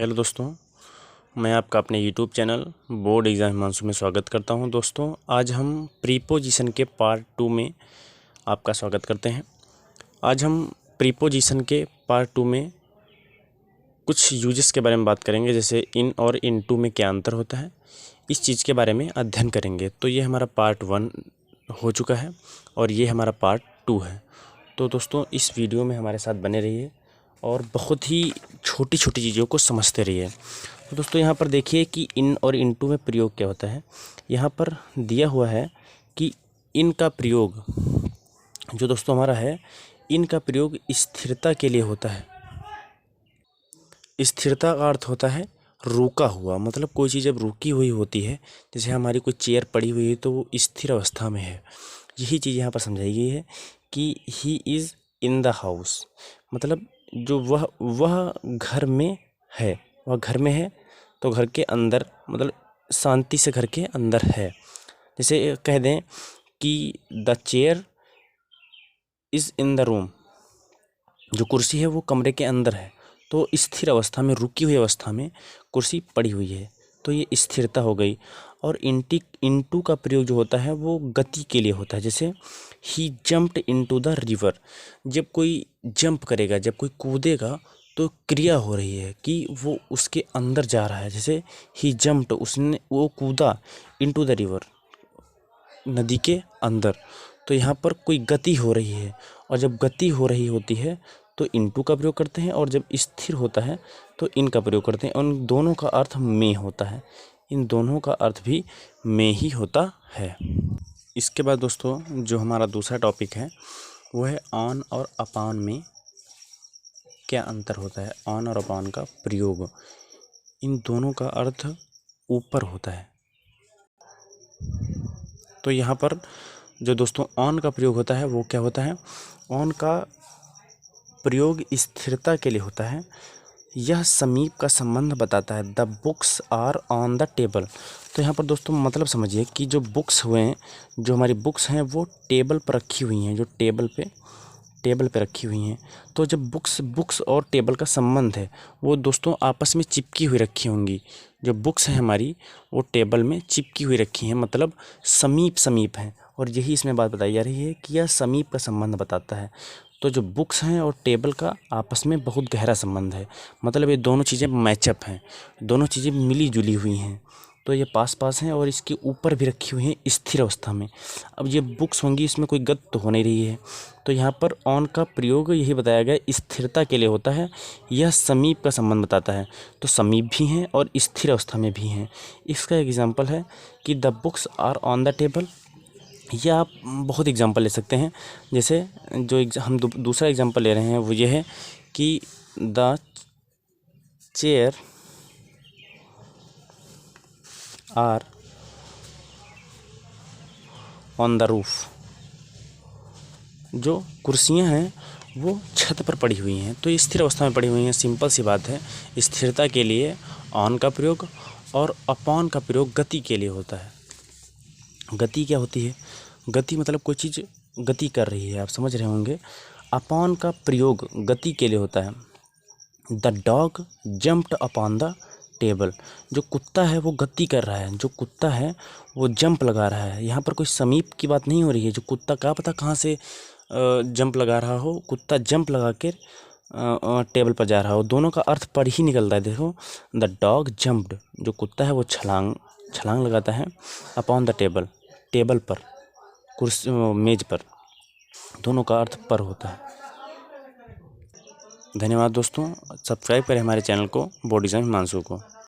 Hello दोस्तों, मैं आपका अपने YouTube channel board exam Himanshu में स्वागत करता हूं। दोस्तों, आज हम प्रीपोजिशन के पार्ट 2 में आपका स्वागत करते हैं। आज हम प्रीपोजिशन के पार्ट 2 में कुछ यूजेस के बारे में बात करेंगे, जैसे इन और इन टू में क्या अंतर होता है, इस चीज़ के बारे में अध्ययन करेंगे। तो ये हमारा पार्ट 1 हो चुका है और ये हमारा पार्ट 2 है। तो दोस्तों, इस वीडियो में हमारे साथ बने रहिए और बहुत ही छोटी छोटी चीज़ों को समझते रहिए। तो दोस्तों, यहाँ पर देखिए कि इन और इन टू में प्रयोग क्या होता है। यहाँ पर दिया हुआ है कि इन का प्रयोग जो दोस्तों हमारा है, इन का प्रयोग स्थिरता के लिए होता है। स्थिरता का अर्थ होता है रुका हुआ, मतलब कोई चीज़ जब रुकी हुई होती है, जैसे हमारी कोई चेयर पड़ी हुई है तो वो स्थिर अवस्था में है। यही चीज़ यहाँ पर समझाई गई है कि he is in the house, मतलब जो वह घर में है, वह घर में है तो घर के अंदर, मतलब शांति से घर के अंदर है। जैसे कह दें कि the chair is in the room, जो कुर्सी है वो कमरे के अंदर है, तो स्थिर अवस्था में, रुकी हुई अवस्था में कुर्सी पड़ी हुई है, तो ये स्थिरता हो गई। और इनटू का प्रयोग जो होता है वो गति के लिए होता है। जैसे ही जंप्ड इनटू द रिवर, जब कोई जंप करेगा, जब कोई कूदेगा तो क्रिया हो रही है कि वो उसके अंदर जा रहा है। जैसे ही जंप्ड, वो कूदा, इनटू द रिवर, नदी के अंदर, तो यहाँ पर कोई गति हो रही है। और जब गति हो रही होती है तो इनटू का प्रयोग करते हैं, और जब स्थिर होता है तो इन का प्रयोग करते हैं। उन दोनों का अर्थ में होता है, इन दोनों का अर्थ भी में ही होता है। इसके बाद दोस्तों, जो हमारा दूसरा टॉपिक है वो है ऑन और अपॉन में क्या अंतर होता है। ऑन और अपॉन का प्रयोग, इन दोनों का अर्थ ऊपर होता है। तो यहाँ पर जो दोस्तों ऑन का प्रयोग होता है वो क्या होता है, ऑन का प्रयोग स्थिरता के लिए होता है। यह समीप का संबंध बताता है। The books are on the table. तो यहाँ पर दोस्तों मतलब समझिए कि जो बुक्स हुए हैं, जो हमारी बुक्स हैं वो टेबल पर रखी हुई हैं, जो टेबल पे रखी हुई हैं। तो जब बुक्स और टेबल का संबंध है वो दोस्तों आपस में चिपकी हुई रखी होंगी। जो बुक्स हैं हमारी वो टेबल में चिपकी हुई रखी हैं, मतलब समीप हैं। और यही इसमें बात बताई जा रही है कि यह समीप का संबंध बताता है। तो जो बुक्स हैं और टेबल का आपस में बहुत गहरा संबंध है, मतलब ये दोनों चीज़ें मैचअप हैं, दोनों चीज़ें मिली जुली हुई हैं। तो ये पास हैं और इसके ऊपर भी रखी हुई हैं स्थिर अवस्था में। अब ये बुक्स होंगी, इसमें कोई गति तो हो नहीं रही है, तो यहाँ पर ऑन का प्रयोग यही बताया गया, स्थिरता के लिए होता है। यह समीप का संबंध बताता है, तो समीप भी हैं और स्थिर अवस्था में भी हैं। इसका एग्जाम्पल है कि the books are on the table. या आप बहुत एग्जांपल ले सकते हैं। जैसे जो हम दूसरा एग्जांपल ले रहे हैं वो ये है कि the chair are on the roof, जो कुर्सियां हैं वो छत पर पड़ी हुई हैं, तो स्थिर अवस्था में पड़ी हुई हैं। सिंपल सी बात है, स्थिरता के लिए ऑन का प्रयोग और अपॉन का प्रयोग गति के लिए होता है। गति क्या होती है, गति मतलब कोई चीज़ गति कर रही है, आप समझ रहे होंगे। अपॉन का प्रयोग गति के लिए होता है। The dog jumped upon the table, जो कुत्ता है वो गति कर रहा है, जो कुत्ता है वो जंप लगा रहा है। यहाँ पर कोई समीप की बात नहीं हो रही है। जो कुत्ता क्या पता कहाँ से जंप लगा रहा हो, कुत्ता जंप लगा कर टेबल पर जा रहा हो, दोनों का अर्थ पर ही निकलता है। देखो, द डॉग जंप्ड, जो कुत्ता है वो छलांग लगाता है, अपॉन द टेबल पर, कुर्सी मेज पर, दोनों का अर्थ पर होता है। धन्यवाद दोस्तों, सब्सक्राइब करें हमारे चैनल को बोर्ड एग्जाम हिमांशु को।